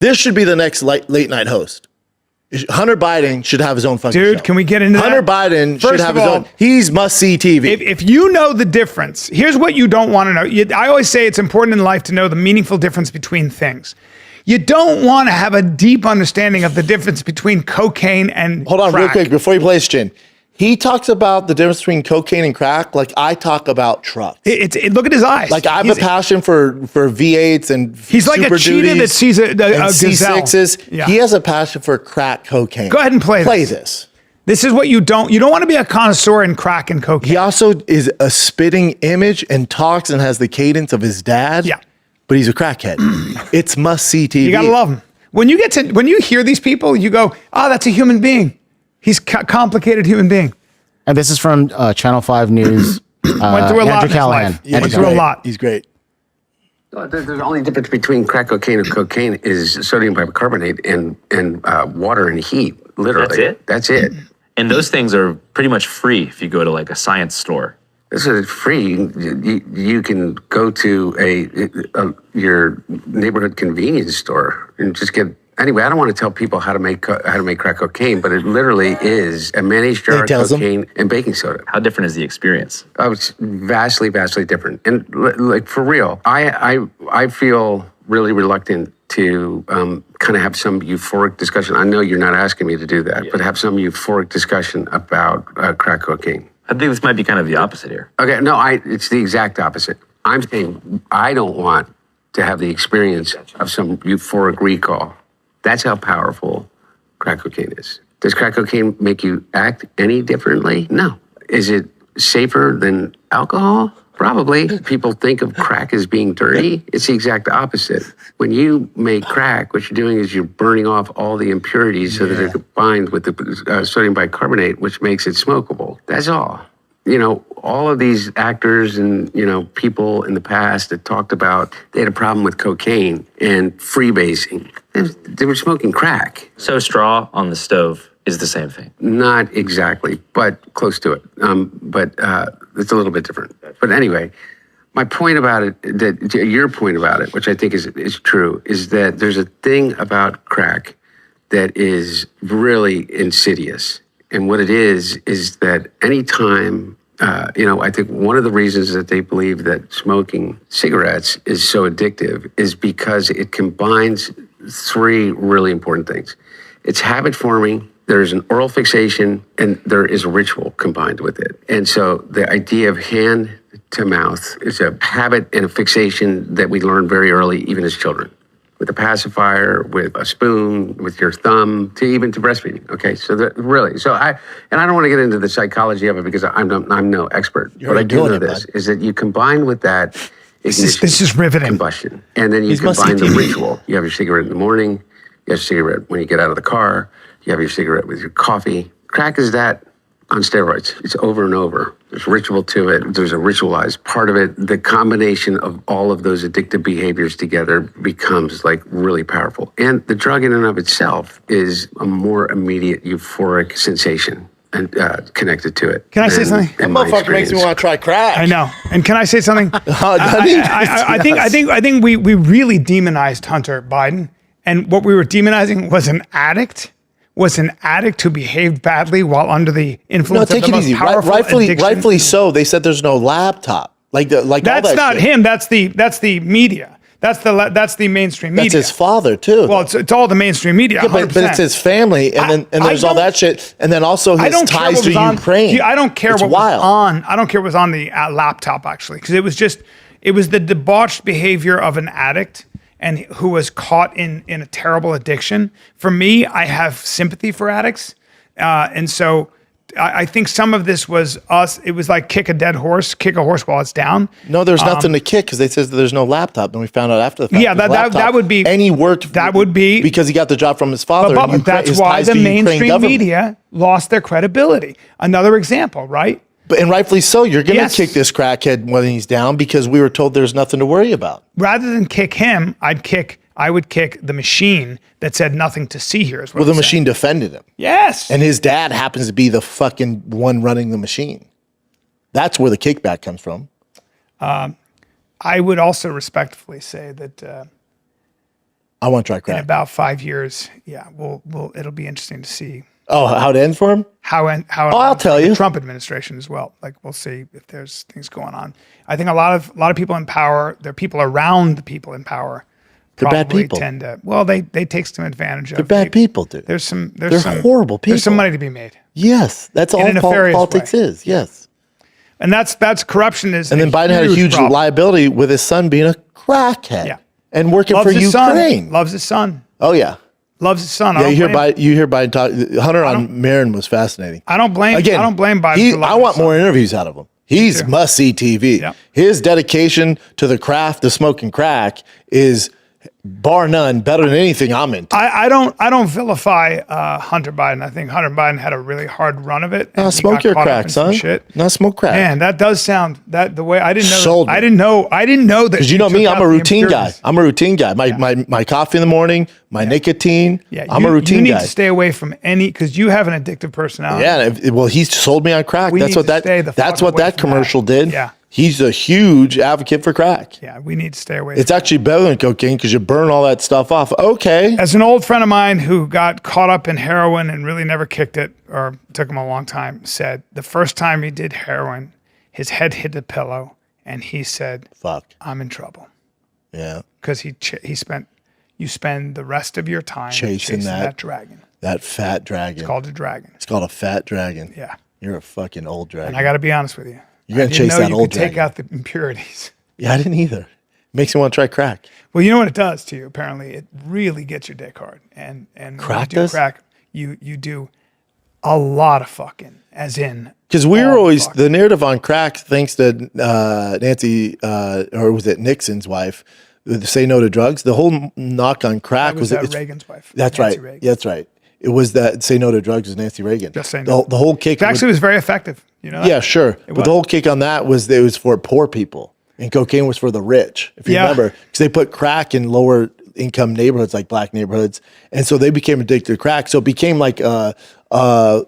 This should be the next late night host. Hunter Biden should have his own fucking show. Dude, can we get into Hunter that? Biden should have his own. He's must-see TV. If you know the difference, here's what you don't want to know. I always say it's important in life to know the meaningful difference between things. You don't want to have a deep understanding of the difference between cocaine and Hold on, crack. real quick, before you play this, Chin. He talks about the difference between cocaine and crack like I talk about trucks. Look at his eyes. Like I have a passion for V8s and he's like a cheetah that sees a C6s. Yeah. He has a passion for crack cocaine. Go ahead and play this. This is what you don't want to be a connoisseur in crack and cocaine. He also is a spitting image and talks and has the cadence of his dad. Yeah. But he's a crackhead. It's must-see TV. You gotta love him. When you hear these people, you go, "Oh, that's a human being. He's a complicated human being." And this is from Channel 5 News. Went through a lot in his life. Went through a lot. He's great. The only difference between crack cocaine and cocaine is sodium bicarbonate and water and heat. Literally, that's it. That's it. And those things are pretty much free if you go to like a science store. This is free. You can go to your neighborhood convenience store and just get. Anyway, I don't want to tell people how to make crack cocaine, but it literally is a mayonnaise jar of cocaine and baking soda. How different is the experience? Oh, it's vastly, vastly different. And like for real, I feel really reluctant to kind of have some euphoric discussion. I know you're not asking me to do that, but have some euphoric discussion about crack cocaine. I think this might be kind of the opposite here. Okay, no, it's the exact opposite. I'm saying I don't want to have the experience of some euphoric recall. That's how powerful crack cocaine is. Does crack cocaine make you act any differently? No. Is it safer than alcohol? Probably. People think of crack as being dirty. It's the exact opposite. When you make crack, what you're doing is you're burning off all the impurities so that they're combined with the sodium bicarbonate, which makes it smokable. That's all. You know, all of these actors and, people in the past that talked about they had a problem with cocaine and freebasing. They were smoking crack. So straw on the stove is the same thing. Not exactly, but close to it. But it's a little bit different. But anyway, my point about it, your point about it, which I think is true, is that there's a thing about crack that is really insidious. And what it is that anytime, I think one of the reasons that they believe that smoking cigarettes is so addictive is because it combines three really important things. It's habit forming, there's an oral fixation, and there is a ritual combined with it. And so the idea of hand to mouth is a habit and a fixation that we learn very early, even as children. With a pacifier, with a spoon, with your thumb, even to breastfeeding. Okay, so really, I don't want to get into the psychology of it because I'm no expert. But I do know this is that you combine with that. This is riveting. Combustion, and then you combine the ritual. You have your cigarette in the morning. You have your cigarette when you get out of the car. You have your cigarette with your coffee. Crack is that on steroids. It's over and over. There's ritual to it. There's a ritualized part of it. The combination of all of those addictive behaviors together becomes like really powerful. And the drug in and of itself is a more immediate euphoric sensation and connected to it. Can I say something? That motherfucker makes me want to try crack. I know. And can I say something? I think we really demonized Hunter Biden, and what we were demonizing was an addict. Who behaved badly while under the influence of the most powerful addiction. Rightfully so. They said there's no laptop. That's all that not shit. Him. That's the media. That's the mainstream media. That's his father too. Well, it's all the mainstream media. Yeah, but it's his family, and there's all that shit, and then also his ties to Ukraine. I don't care what was on. I don't care what was on the laptop actually, because it was the debauched behavior of an addict and who was caught in a terrible addiction. For me, I have sympathy for addicts. And so I think some of this was us. It was like kick a horse while it's down. No, there's nothing to kick because they said there's no laptop. And we found out after the fact. Yeah, that would be. And he worked. That would be. Because he got the job from his father. But that's why the mainstream media lost their credibility. Another example, right? And rightfully so. You're going to kick this crackhead when he's down because we were told there's nothing to worry about. Rather than kick him, I would kick the machine that said nothing to see here. Is what the machine defended him. Yes. And his dad happens to be the fucking one running the machine. That's where the kickback comes from. I would also respectfully say that I want to try in crack. about 5 years. Yeah, it'll be interesting to see Oh, how it ends for him? how I'll tell the you. Trump administration as well. Like we'll see if there's things going on. I think a lot of people in power, they're people around the people in power. They're bad probably people. Tend to they take some advantage of. They're bad people, dude. There's some horrible There's some people. money to be made, Yes, that's all a nefarious politics way. is. Yes. and that's corruption is. And then Biden had a huge problem. liability with his son being a crackhead Yeah. and working Loves for his Ukraine. son. Loves his son. Oh yeah. Loves his son. I Yeah, don't blame- you hear Biden talk. Hunter on Marin was fascinating. I don't blame. Again, I don't blame Biden. he- for loving I want his son. more interviews out of him. He's too. must see TV. Yep. His dedication to the craft of smoking crack is bar none better than anything I'm into. I don't vilify Hunter Biden. I think Hunter Biden had a really hard run of it. and he Smoke got your caught up crack, in some son. Shit. Not smoke crack. Man, that does sound that the way I didn't know. Sold me. I didn't know that Because you know took me, out I'm a the routine guy. impurities. I'm a routine guy. My coffee in the morning, my nicotine. Yeah, I'm a routine You need guy. to stay away from any because you have an addictive personality. Yeah, well, he sold me on crack. We That's need what to that. stay the That's fuck what away that from commercial that. did. Yeah. He's a huge advocate for crack. Yeah, we need to stay away. It's actually better than cocaine because you burn all that stuff off. Okay. As an old friend of mine who got caught up in heroin and really never kicked it, or took him a long time, said the first time he did heroin, his head hit the pillow, and he said, Fuck. "I'm in trouble," Yeah. because you spend the rest of your time chasing that dragon. That fat dragon. It's called a dragon. It's called a fat dragon. Yeah, You're a fucking old dragon. and I got to be honest with you. You're gonna I didn't chase know that you old could take dragon. out the impurities. Yeah, I didn't either. Makes me want to try crack. Well, you know what it does to you. Apparently, it really gets your dick hard. And Crack when you do does? crack, you do a lot of fucking, as in Because we were all always fuck. the narrative on crack, thanks to Nancy, or was it Nixon's wife, the say no to drugs. The whole knock on crack That was it's- Reagan's wife. That's Nancy right. Reagan. Yeah, that's right. It was that say no to drugs was Nancy Reagan. Just say the, no. The whole kick. It actually was very effective. You know that? yeah, sure. But was. the whole kick on that was that it was for poor people, and cocaine was for the rich. If you Yeah. remember, because they put crack in lower income neighborhoods like black neighborhoods, and so they became addicted to crack. So it became like a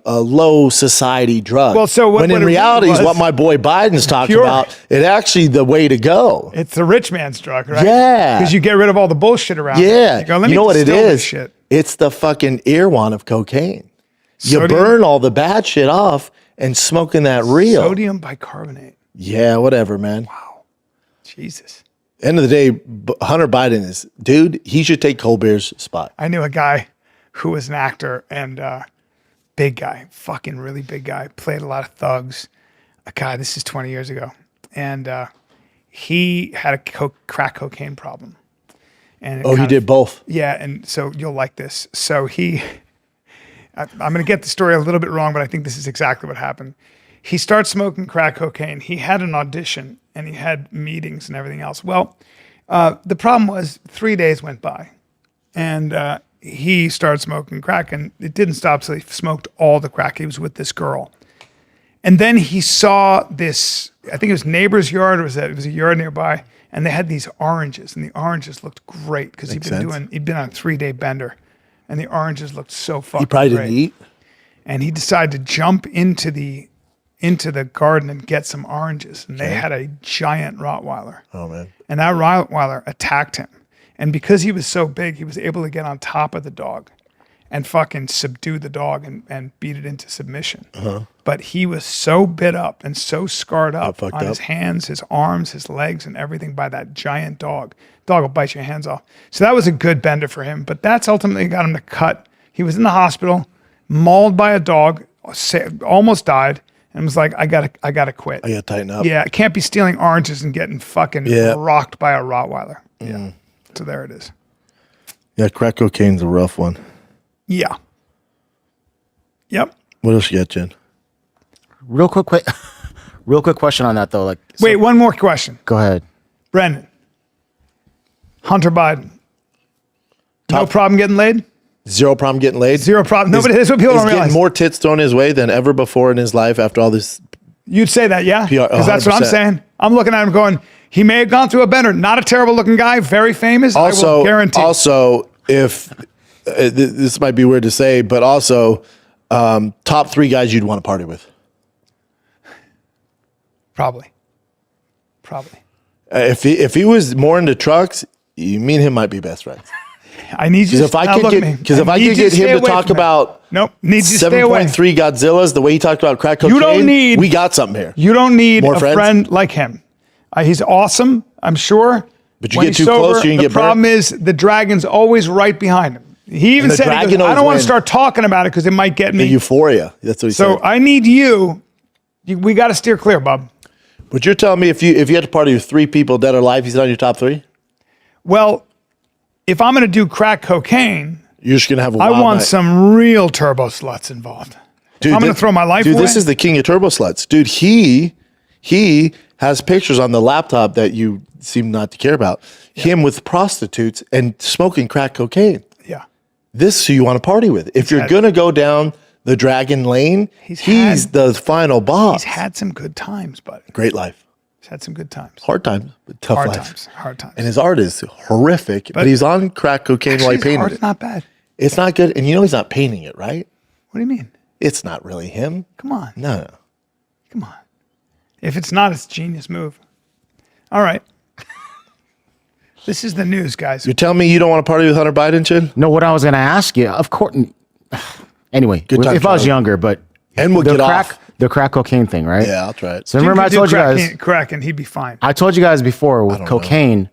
low society drug. Well, so when what in it reality really is was- what my boy Biden's talking Pure. about. It actually the way to go. It's the rich man's drug, right? Yeah. Because you get rid of all the bullshit around it. Yeah. You go, let you me know what it distill this is? Shit. It's the fucking Irwan of cocaine. You Sodium- burn all the bad shit off and smoking that real. Sodium bicarbonate. Yeah, whatever, man. Jesus. End of the day, Hunter Biden is, dude, he should take Colbert's spot. I knew a guy who was an actor and big guy, fucking really big guy, played a lot of thugs. God, this is 20 years ago. And he had a crack cocaine problem. And it Oh, he kind did of- both. Yeah, and so you'll like this. So I'm going to get the story a little bit wrong, but I think this is exactly what happened. He starts smoking crack cocaine. He had an audition and he had meetings and everything else. Well, the problem was 3 days went by and he started smoking crack and it didn't stop. So he smoked all the crack. He was with this girl. And then he saw this, I think it was neighbor's yard or it was a yard nearby. And they had these oranges and the oranges looked great because he'd been on a 3-day bender and the oranges looked so fucking He probably great. didn't eat. And he decided to jump into the garden and get some oranges. And they had a giant Rottweiler. Oh, man. And that Rottweiler attacked him. And because he was so big, he was able to get on top of the dog and fucking subdue the dog and beat it into submission. But he was so bit up and so scarred up fucked on his up. hands, his arms, his legs, and everything by that giant dog. Dog will bite your hands off. So that was a good bender for him. But that's ultimately got him to cut. He was in the hospital, mauled by a dog, almost died, and was like, I gotta quit. I got to tighten up. Yeah, I can't be stealing oranges and getting fucking Yeah. rocked by a Rottweiler. Yeah. So there it is. Yeah, crack cocaine's a rough one. Yeah. Yep. What else you got, Jen? Real quick question on that though. Like, so- Wait, one more question. go ahead. Brendan. Hunter Biden. No Top- problem getting laid? Zero problem getting laid. Zero problem. Nobody, that's what people He's don't realize. getting more tits thrown his way than ever before in his life after all this. You'd say that, yeah? PR, Because that's what I'm 100%. saying. I'm looking at him going, he may have gone through a bender. Not a terrible looking guy, very famous. I will guarantee. Also, if this might be weird to say, but also top 3 guys you'd want to party with. Probably. If he was more into trucks, me and him might be best friends. I need you. Because if I could get him to talk about need you to stay away. 7.3 Godzillas, the way he talked about crack cocaine, we got something here. You don't need More a friends? friend like him. He's awesome, I'm sure. But you When get he's too close, sober, you can the get problem is the dragon's always right behind him. He even the said, dragon I always don't want to wins. start talking about it because it might get The me. euphoria. That's what he So said. I need you. We got to steer clear, Bob. But you're telling me if you had to party with 3 people dead or alive, he's not in your top 3? Well, if I'm going to do crack cocaine, You're just gonna have a I wild want night. some real turbo sluts involved. Dude, I'm going to throw my life Dude, away. this is the king of turbo sluts. Dude, he has pictures on the laptop that you seem not to care about. Him with prostitutes and smoking crack cocaine. yeah. This is who you want to party with. If you're had- going to go down the dragon lane, he's had- the final boss. He's had some good times, buddy. Great life. He's had some good times. Hard times, but tough Hard life. times. Hard times. And his art is horrific, but he's on crack cocaine while he His painted art it. is not bad. It's not good. And you know he's not painting it, right? What do you mean? It's not really him. Come on. No. Come on. If it's not, it's a genius move. All right. This is the news, guys. You're telling me you don't want to party with Hunter Biden, Chin? No, what I was going to ask you, of course. Anyway, Good time, if I was Charlie. younger, but And we'll the get crack, off. the crack cocaine thing, right? Yeah, I'll try it. So remember, I Jim could told do you crack, guys, crack, and he'd be fine. I told you guys before with cocaine,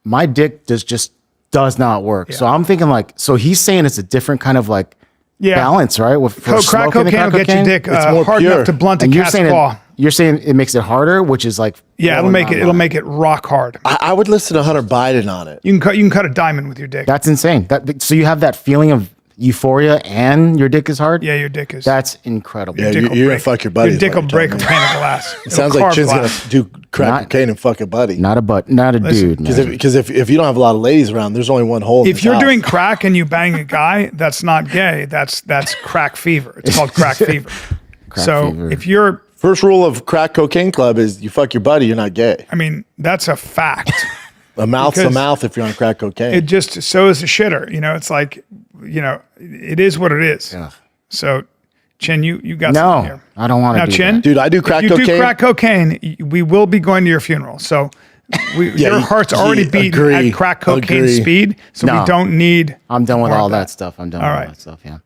my dick just does not work. So I'm thinking like, so he's saying it's a different kind of like balance, right? With for Crack smoking the cocaine will get your dick more hard pure. enough to blunt a And cat's claw. you're saying it makes it harder, which is like Yeah, it'll make it rock hard. I would listen to Hunter Biden on it. You can cut a diamond with your dick. That's insane. So you have that feeling of euphoria and your dick is hard. Yeah, your dick is. That's incredible. Yeah, dick will you're gonna break. fuck your buddy. Your is dick what will you're break a telling me. pane of glass. It sounds like Chin's gonna do crack Not- cocaine and fuck a buddy. Not a dude. Man. Because if you don't have a lot of ladies around, there's only one hole. in If his you're house. doing crack and you bang a guy, that's not gay. That's crack fever. It's called crack fever. So fever. if you're, first rule of crack cocaine club is you fuck your buddy, you're not gay. I mean, that's a fact. A mouth's a Because mouth if you're on crack cocaine. It just so is a shitter. You know, it's like, it is what it is. Yeah. So, Chin, you got something No, here. I don't want to Now, do Chin, that. Dude, I do crack if you cocaine. do crack cocaine, we will be going to your funeral. So, your heart's already beating agree, at crack cocaine agree. speed. So No. we don't need. I'm done with more all of that stuff. I'm done All with right. all that stuff. Yeah.